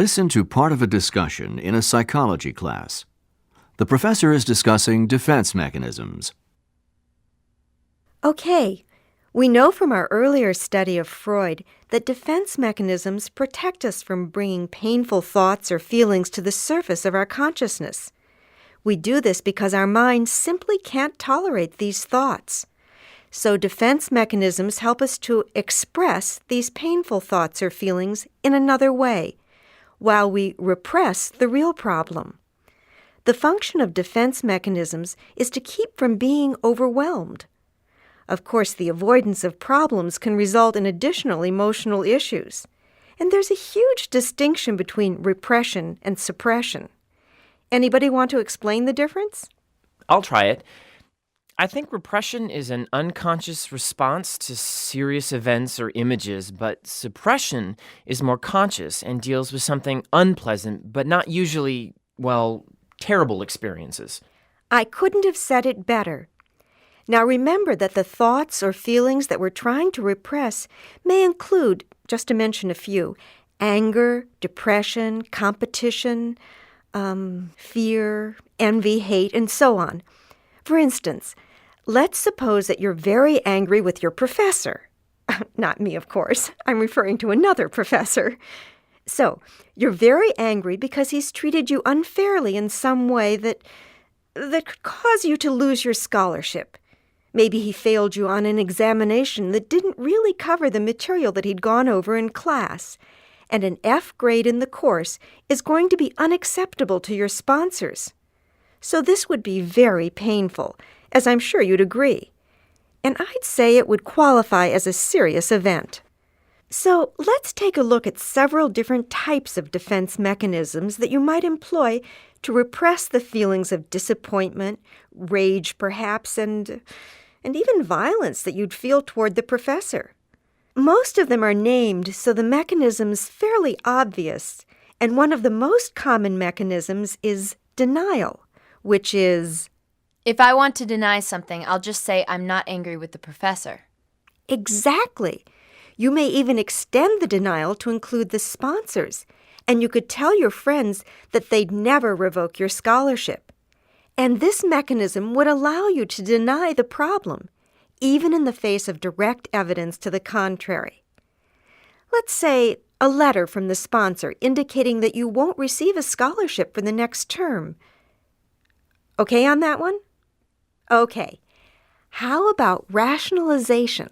Listen to part of a discussion in a psychology class. The professor is discussing defense mechanisms. Okay, we know from our earlier study of Freud that defense mechanisms protect us from bringing painful thoughts or feelings to the surface of our consciousness. We do this because our mind simply can't tolerate these thoughts. So defense mechanisms help us to express these painful thoughts or feelings in another way, while we repress the real problem. The function of defense mechanisms is to keep from being overwhelmed. Of course, the avoidance of problems can result in additional emotional issues. And there's a huge distinction between repression and suppression. Anybody want to explain the difference? I'll try it. I think repression is an unconscious response to serious events or images, but suppression is more conscious and deals with something unpleasant, but not usually, terrible experiences. I couldn't have said it better. Now remember that the thoughts or feelings that we're trying to repress may include, just to mention a few, anger, depression, competition, fear, envy, hate, and so on. For instance, let's suppose that you're very angry with your professor. Not me, of course. I'm referring to another professor. So, you're very angry because he's treated you unfairly in some way that could cause you to lose your scholarship. Maybe he failed you on an examination that didn't really cover the material that he'd gone over in class, and an F grade in the course is going to be unacceptable to your sponsors. So this would be very painful, as I'm sure you'd agree. And I'd say it would qualify as a serious event. So let's take a look at several different types of defense mechanisms that you might employ to repress the feelings of disappointment, rage perhaps, and even violence that you'd feel toward the professor. Most of them are named, so the mechanism's fairly obvious, and one of the most common mechanisms is denial, which is, if I want to deny something, I'll just say I'm not angry with the professor. Exactly. You may even extend the denial to include the sponsors, and you could tell your friends that they'd never revoke your scholarship. And this mechanism would allow you to deny the problem, even in the face of direct evidence to the contrary. Let's say a letter from the sponsor indicating that you won't receive a scholarship for the next term. Okay on that one? Okay. How about rationalization?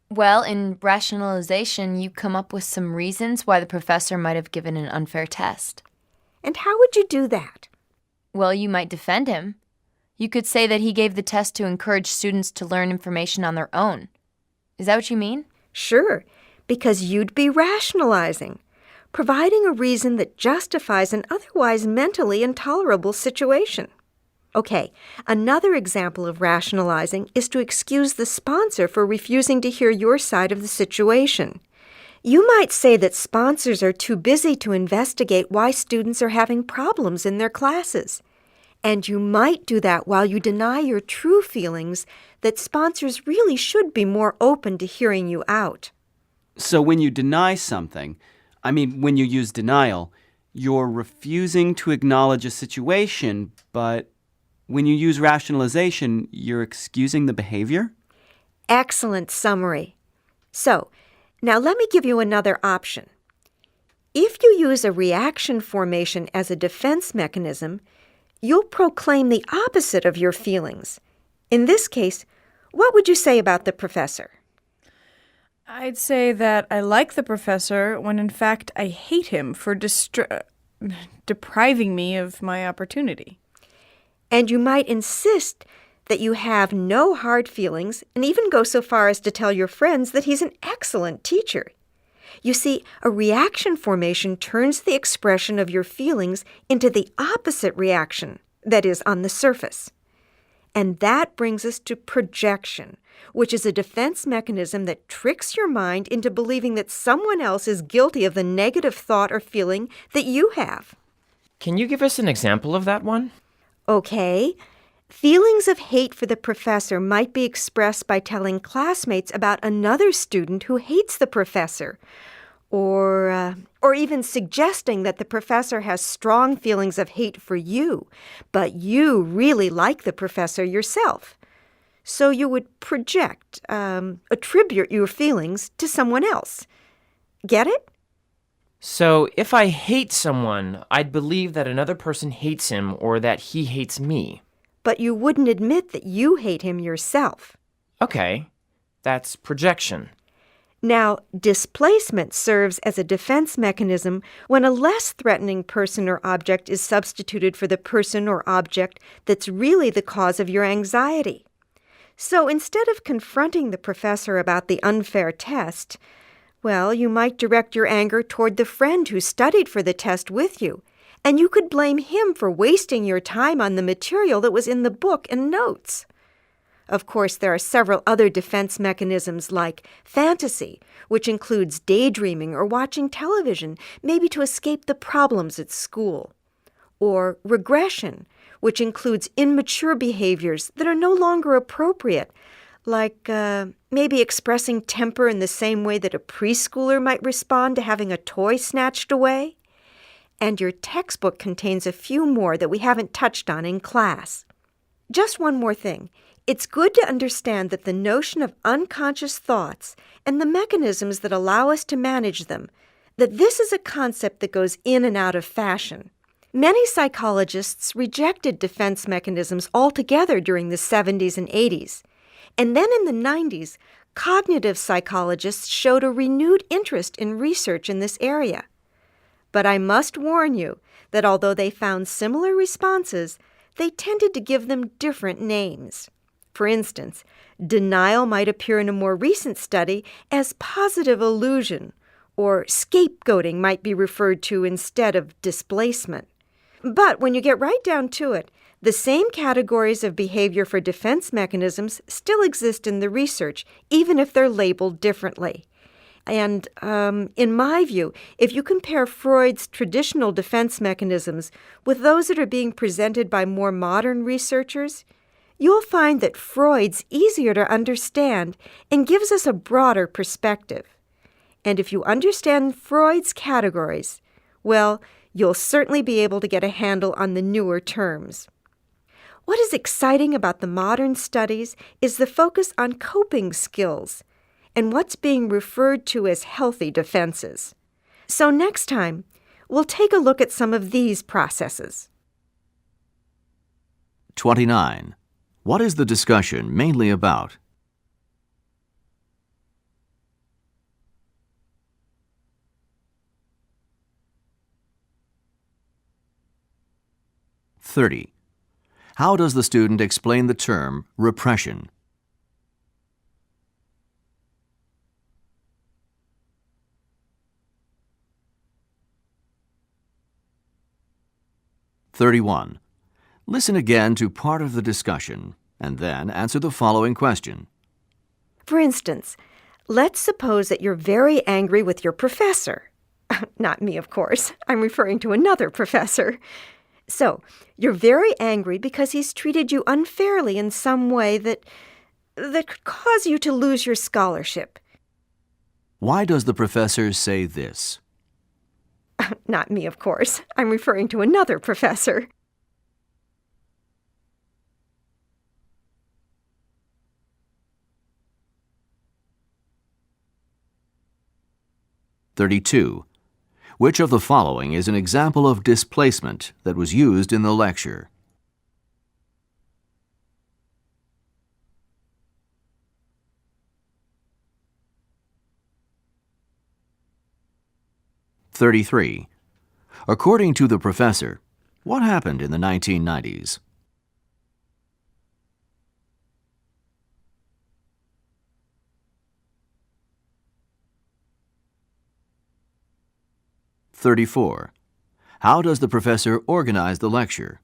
Well, in rationalization, you come up with some reasons why the professor might have given an unfair test. And how would you do that? Well, you might defend him. You could say that he gave the test to encourage students to learn information on their own. Is that what you mean? Sure, because you'd be rationalizing, providing a reason that justifies an otherwise mentally intolerable situation. Okay, another example of rationalizing is to excuse the sponsor for refusing to hear your side of the situation. You might say that sponsors are too busy to investigate why students are having problems in their classes. And you might do that while you deny your true feelings that sponsors really should be more open to hearing you out. So when you deny something, when you use denial, you're refusing to acknowledge a situation, but when you use rationalization, you're excusing the behavior? Excellent summary. So, now let me give you another option. If you use a reaction formation as a defense mechanism, you'll proclaim the opposite of your feelings. In this case, what would you say about the professor? I'd say that I like the professor when in fact I hate him for depriving me of my opportunity. And you might insist that you have no hard feelings and even go so far as to tell your friends that he's an excellent teacher. You see, a reaction formation turns the expression of your feelings into the opposite reaction, that is, on the surface. And that brings us to projection, which is a defense mechanism that tricks your mind into believing that someone else is guilty of the negative thought or feeling that you have. Can you give us an example of that one? Okay. Feelings of hate for the professor might be expressed by telling classmates about another student who hates the professor, or even suggesting that the professor has strong feelings of hate for you, but you really like the professor yourself. So you would attribute your feelings to someone else. Get it? So if I hate someone, I'd believe that another person hates him or that he hates me. But you wouldn't admit that you hate him yourself. Okay, that's projection. Now, displacement serves as a defense mechanism when a less threatening person or object is substituted for the person or object that's really the cause of your anxiety. So instead of confronting the professor about the unfair test, well, you might direct your anger toward the friend who studied for the test with you, and you could blame him for wasting your time on the material that was in the book and notes. Of course, there are several other defense mechanisms like fantasy, which includes daydreaming or watching television, maybe to escape the problems at school. Or regression, which includes immature behaviors that are no longer appropriate, like maybe expressing temper in the same way that a preschooler might respond to having a toy snatched away. And your textbook contains a few more that we haven't touched on in class. Just one more thing. It's good to understand that the notion of unconscious thoughts and the mechanisms that allow us to manage them, that this is a concept that goes in and out of fashion. Many psychologists rejected defense mechanisms altogether during the 70s and 80s. And then in the 90s, cognitive psychologists showed a renewed interest in research in this area. But I must warn you that although they found similar responses, they tended to give them different names. For instance, denial might appear in a more recent study as positive illusion, or scapegoating might be referred to instead of displacement. But when you get right down to it, the same categories of behavior for defense mechanisms still exist in the research, even if they're labeled differently. And in my view, if you compare Freud's traditional defense mechanisms with those that are being presented by more modern researchers, you'll find that Freud's easier to understand and gives us a broader perspective. And if you understand Freud's categories, well, you'll certainly be able to get a handle on the newer terms. What is exciting about the modern studies is the focus on coping skills and what's being referred to as healthy defenses. So next time, we'll take a look at some of these processes. 29. What is the discussion mainly about? (30) How does the student explain the term repression? (31) Listen again to part of the discussion and then answer the following question. For instance, let's suppose that you're very angry with your professor. Not me, of course. I'm referring to another professor. So, you're very angry because he's treated you unfairly in some way that could cause you to lose your scholarship. Why does the professor say this? Not me, of course. I'm referring to another professor. (32) Which of the following is an example of displacement that was used in the lecture? (33) According to the professor, what happened in the 1990s? (34) How does the professor organize the lecture?